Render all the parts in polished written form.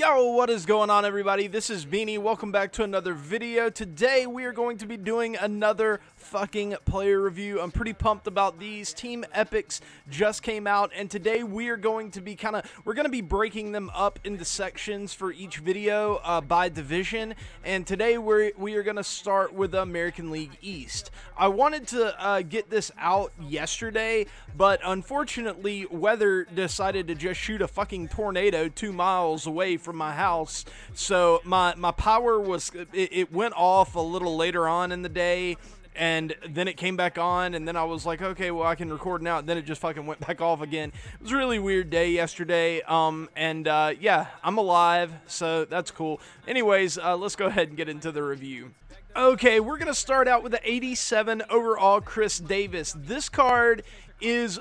Yo, what is going on, everybody? This is Beanie. Welcome back to another video. Today we are going to be doing another fucking player review. I'm pretty pumped about these. Team Epics just came out, and today we are going to be we're going to be breaking them up into sections for each video by division. And today we are going to start with the American League East. I wanted to get this out yesterday, but unfortunately weather decided to just shoot a fucking tornado 2 miles away from my house, so my power was it went off a little later on in the day, and then it came back on, and then I was like, okay, well, I can record now, and then it just fucking went back off again. It was a really weird day yesterday, yeah, I'm alive, so that's cool. Anyways, let's go ahead and get into the review. Okay, we're going to start out with the 87 overall Chris Davis. This card is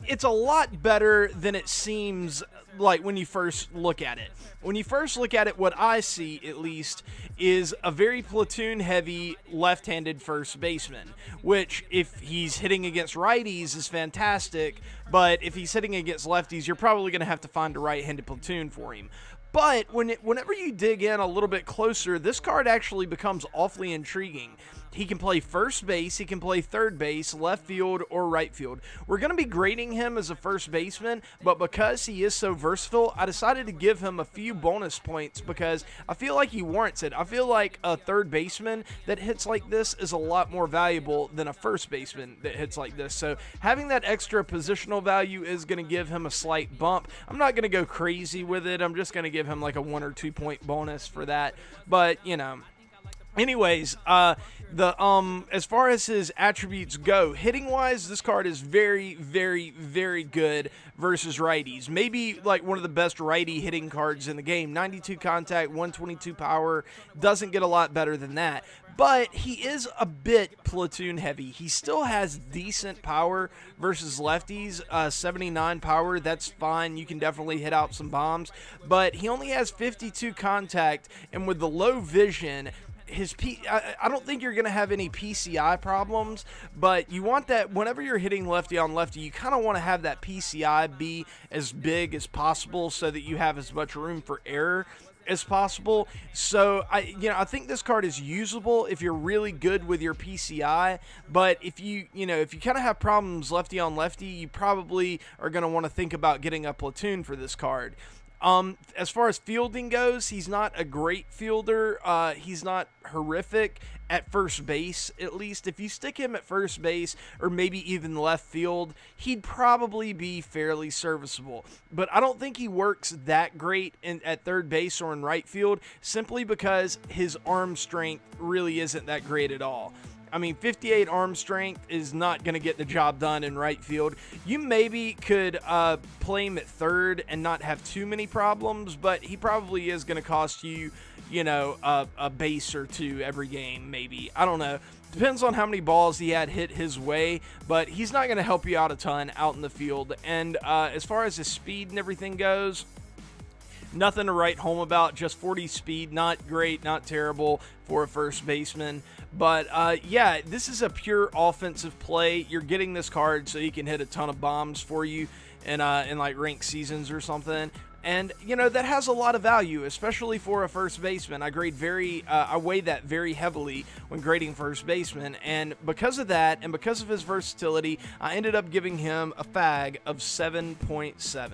it's a lot better than it seems like when you first look at it. When you first look at it, what I see, at least, is a very platoon-heavy left-handed first baseman, which, if he's hitting against righties, is fantastic, but if he's hitting against lefties, you're probably going to have to find a right-handed platoon for him. But whenever you dig in a little bit closer, this card actually becomes awfully intriguing. He can play first base, he can play third base, left field, or right field. We're going to be grading him as a first baseman, but because he is so versatile, I decided to give him a few bonus points because I feel like he warrants it. I feel like a third baseman that hits like this is a lot more valuable than a first baseman that hits like this. So having that extra positional value is going to give him a slight bump. I'm not going to go crazy with it. I'm just going to give him like a 1 or 2 point bonus for that. But, you know. Anyways, as far as his attributes go, hitting-wise, this card is very, very, very good versus righties. Maybe like one of the best righty hitting cards in the game. 92 contact, 122 power, doesn't get a lot better than that. But he is a bit platoon heavy. He still has decent power versus lefties, 79 power, that's fine. You can definitely hit out some bombs. But he only has 52 contact, and with the low vision, I don't think you're going to have any PCI problems, but you want that whenever you're hitting lefty on lefty, you kind of want to have that PCI be as big as possible so that you have as much room for error as possible. So I think this card is usable if you're really good with your PCI, but if you kind of have problems lefty on lefty, you probably are going to want to think about getting a platoon for this card. As far as fielding goes, he's not a great fielder. He's not horrific at first base, at least. If you stick him at first base or maybe even left field, he'd probably be fairly serviceable. But I don't think he works that great at third base or in right field, simply because his arm strength really isn't that great at all. I mean, 58 arm strength is not going to get the job done in right field. You maybe could play him at third and not have too many problems, but he probably is going to cost you, a base or two every game, maybe. I don't know. Depends on how many balls he had hit his way, but he's not going to help you out a ton out in the field. And as far as his speed and everything goes, nothing to write home about, just 40 speed, not great, not terrible for a first baseman. But yeah, this is a pure offensive play. You're getting this card so he can hit a ton of bombs for you in like ranked seasons or something. And, that has a lot of value, especially for a first baseman. I weigh that very heavily when grading first baseman. And because of that, and because of his versatility, I ended up giving him a FAG of 7.7.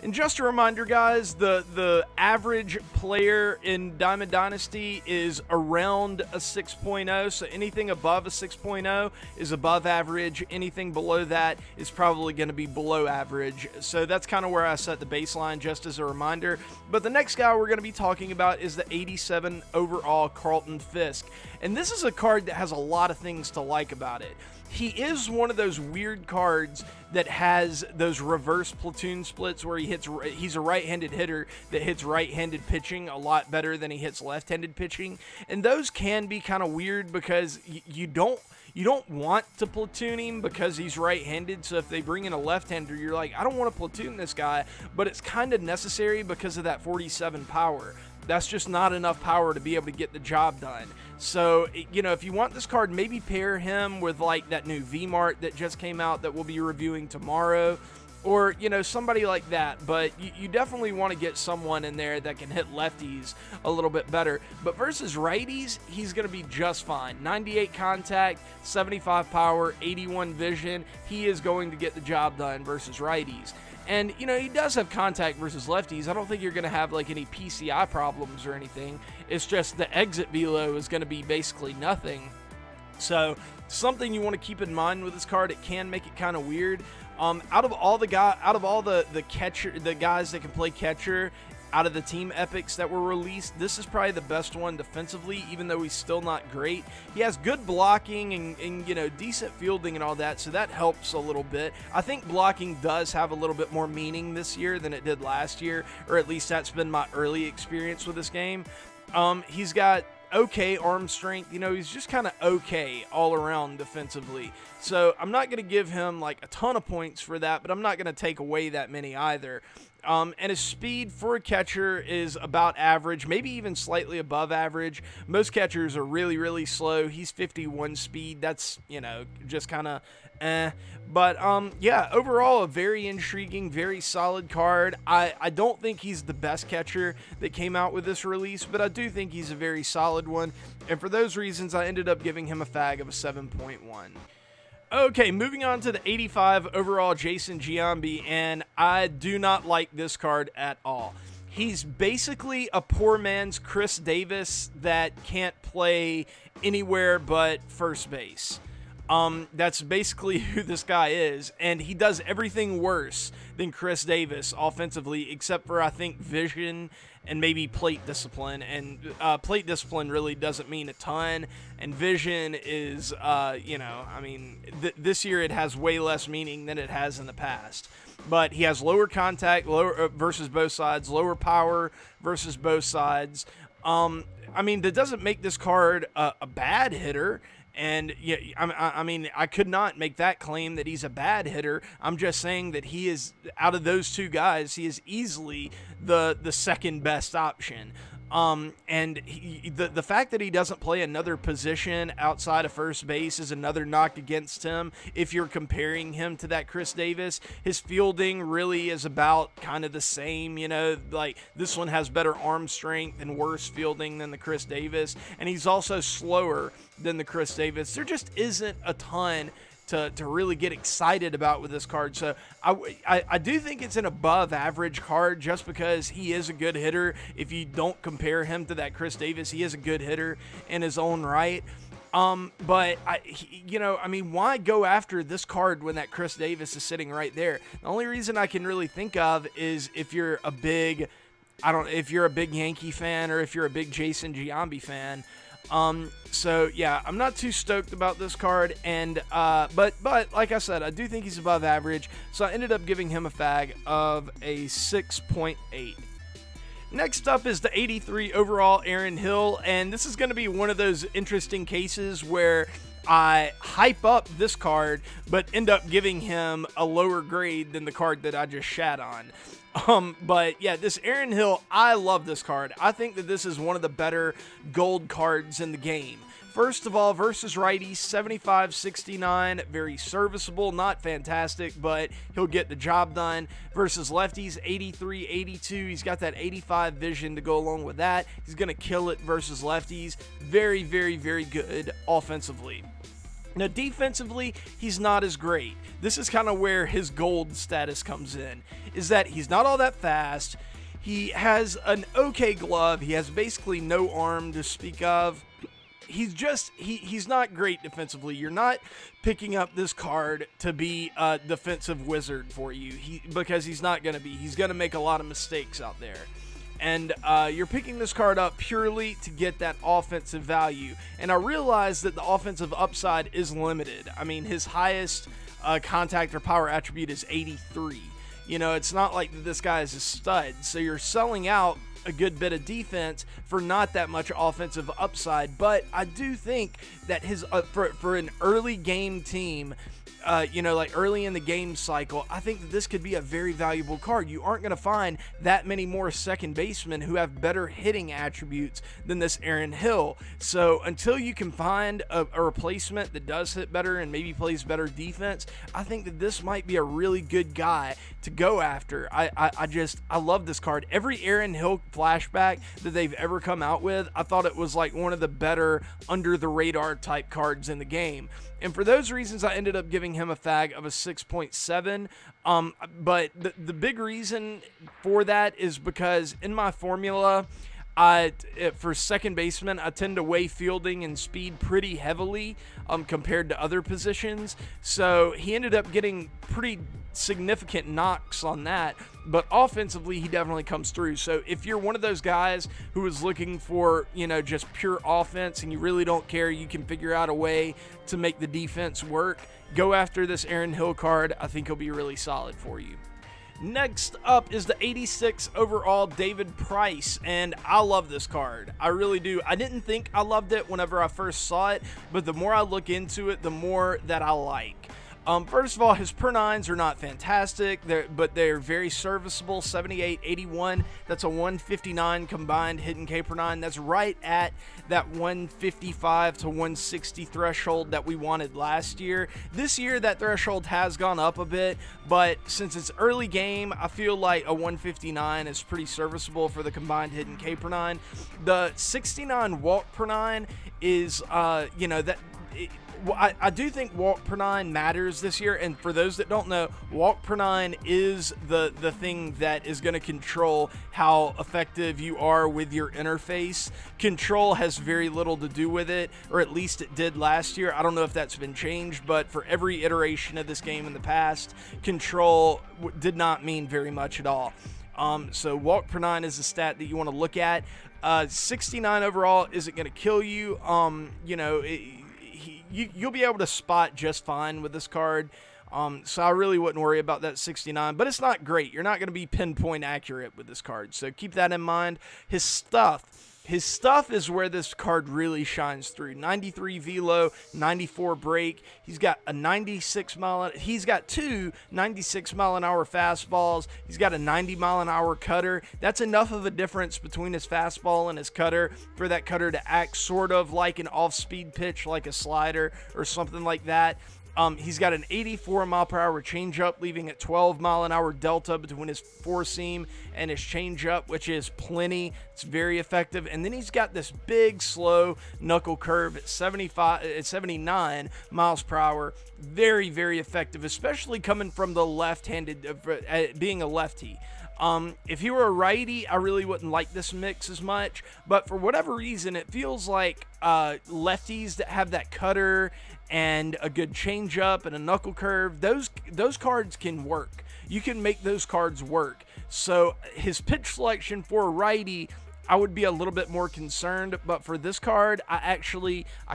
And just a reminder, guys, the average player in Diamond Dynasty is around a 6.0, so anything above a 6.0 is above average. Anything below that is probably going to be below average. So that's kind of where I set the baseline, just as a reminder. But the next guy we're going to be talking about is the 87 overall Dalton Fisk. And this is a card that has a lot of things to like about it. He is one of those weird cards that has those reverse platoon splits where he's a right-handed hitter that hits right-handed pitching a lot better than he hits left-handed pitching. And those can be kind of weird because you don't want to platoon him because he's right-handed. So if they bring in a left-hander, you're like, I don't want to platoon this guy, but it's kind of necessary because of that 47 power. That's just not enough power to be able to get the job done. So, if you want this card, maybe pair him with like that new V-Mart that just came out that we'll be reviewing tomorrow. or, you know, somebody like that. But you definitely want to get someone in there that can hit lefties a little bit better. But versus righties, he's going to be just fine. 98 contact, 75 power, 81 vision. He is going to get the job done versus righties. And, you know, he does have contact versus lefties. I don't think you're going to have, like, any PCI problems or anything. It's just the exit velo is going to be basically nothing. So, something you want to keep in mind with this card, it can make it kind of weird. Out of all the guys that can play catcher, out of the team epics that were released, this is probably the best one defensively, even though he's still not great. He has good blocking and you know, decent fielding and all that, so that helps a little bit. I think blocking does have a little bit more meaning this year than it did last year, or at least that's been my early experience with this game. He's got okay arm strength. You know, he's just kind of okay all around defensively. So I'm not going to give him like a ton of points for that, but I'm not going to take away that many either. And his speed for a catcher is about average, maybe even slightly above average. Most catchers are really, really slow. He's 51 speed. That's, you know, just kind of But, yeah, overall, a very intriguing, very solid card. I don't think he's the best catcher that came out with this release, but I do think he's a very solid one. And for those reasons, I ended up giving him a fag of a 7.1. Okay, moving on to the 85 overall Jason Giambi, and I do not like this card at all. He's basically a poor man's Chris Davis that can't play anywhere but first base. That's basically who this guy is, and he does everything worse than Chris Davis offensively, except for, I think, vision and maybe plate discipline, and plate discipline really doesn't mean a ton, and vision is, you know, I mean, this year it has way less meaning than it has in the past. But he has lower contact versus both sides, lower power versus both sides. I mean, that doesn't make this card a bad hitter. And yeah, I mean, I could not make that claim that he's a bad hitter. I'm just saying that he is, out of those two guys, he is easily the second best option. And the fact that he doesn't play another position outside of first base is another knock against him. If you're comparing him to that Chris Davis, his fielding really is about kind of the same, you know, like this one has better arm strength and worse fielding than the Chris Davis, and he's also slower than the Chris Davis. There just isn't a ton to really get excited about with this card. So I do think it's an above average card just because he is a good hitter. If you don't compare him to that Chris Davis, he is a good hitter in his own right. But you know, I mean, why go after this card when that Chris Davis is sitting right there? The only reason I can really think of is if you're a big, if you're a big Yankee fan or if you're a big Jason Giambi fan. So yeah, I'm not too stoked about this card, and but like I said, I do think he's above average, so I ended up giving him a fag of a 6.8. Next up is the 83 overall Aaron Hill, and this is going to be one of those interesting cases where I hype up this card, but end up giving him a lower grade than the card that I just shat on. But yeah, this Aaron Hill, I love this card. I think that this is one of the better gold cards in the game. First of all, versus righties, 75-69, very serviceable, not fantastic, but he'll get the job done. Versus lefties, 83-82, he's got that 85 vision to go along with that. He's going to kill it versus lefties. Very, very, very good offensively. Now, defensively, he's not as great. This is kind of where his gold status comes in, is that he's not all that fast. He has an okay glove. He has basically no arm to speak of. He's just, he's not great defensively. You're not picking up this card to be a defensive wizard for you, because he's not going to be. He's going to make a lot of mistakes out there. And you're picking this card up purely to get that offensive value. And I realize that the offensive upside is limited. I mean, his highest contact or power attribute is 83. You know, it's not like this guy is a stud. So you're selling out a good bit of defense for not that much offensive upside. But I do think that his for an early game team, you know, like early in the game cycle, I think that this could be a very valuable card. You aren't going to find that many more second basemen who have better hitting attributes than this Aaron Hill. So until you can find a replacement that does hit better and maybe plays better defense, I think that this might be a really good guy to go after. I love this card. Every Aaron Hill flashback that they've ever come out with, I thought it was like one of the better under the radar type cards in the game. And for those reasons, I ended up giving him a FAG of a 6.7. But the big reason for that is because in my formula, for second baseman, I tend to weigh fielding and speed pretty heavily compared to other positions. So he ended up getting pretty significant knocks on that, but offensively he definitely comes through. So if you're one of those guys who is looking for, you know, just pure offense and you really don't care, you can figure out a way to make the defense work, go after this Aaron Hill card. I think he'll be really solid for you. Next up is the 86 overall David Price, and I love this card. I really do. I didn't think I loved it whenever I first saw it, but the more I look into it, the more that I like. First of all, his per nines are not fantastic, but they're very serviceable. 78, 81. That's a 159 combined hidden K per nine. That's right at that 155 to 160 threshold that we wanted last year. This year, that threshold has gone up a bit, but since it's early game, I feel like a 159 is pretty serviceable for the combined hidden K per nine. The 69 walk per nine is, you know, that. I do think walk per nine matters this year, and for those that don't know, walk per nine is the thing that is going to control how effective you are with your interface. Control has very little to do with it, or at least it did last year. I don't know if that's been changed, but for every iteration of this game in the past, control did not mean very much at all. So walk per nine is a stat that you want to look at. 69 overall isn't going to kill you. You know, you'll be able to spot just fine with this card. So I really wouldn't worry about that 69, but it's not great. You're not going to be pinpoint accurate with this card, so keep that in mind. His stuff is where this card really shines through. 93 velo, 94 break. He's got a 96 mile. He's got two 96 mile an hour fastballs. He's got a 90 mile an hour cutter. That's enough of a difference between his fastball and his cutter for that cutter to act sort of like an off-speed pitch, like a slider or something like that. He's got an 84 mile per hour changeup, leaving a 12 mile an hour delta between his four seam and his changeup, which is plenty. It's very effective. And then he's got this big, slow knuckle curve at 79 miles per hour. Very, very effective, especially coming from the left-handed, being a lefty. If he were a righty, I really wouldn't like this mix as much, but for whatever reason, it feels like lefties that have that cutter and a good changeup and a knuckle curve, those cards can work. You can make those cards work. So his pitch selection for a righty, I would be a little bit more concerned, but for this card, I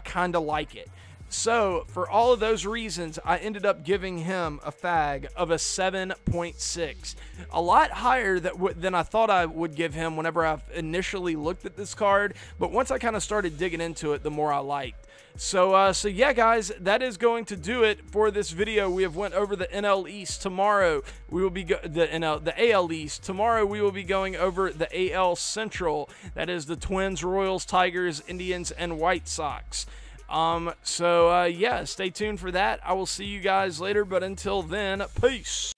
kind of like it. So for all of those reasons, I ended up giving him a FAG of a 7.6, a lot higher than I thought I would give him whenever I initially looked at this card. But once I kind of started digging into it, the more I liked. So yeah, guys, that is going to do it for this video. We have went over the NL East. Tomorrow we will be the AL East. Tomorrow we will be going over the AL Central. That is the Twins, Royals, Tigers, Indians, and White Sox. Yeah, stay tuned for that. I will see you guys later, but until then, peace.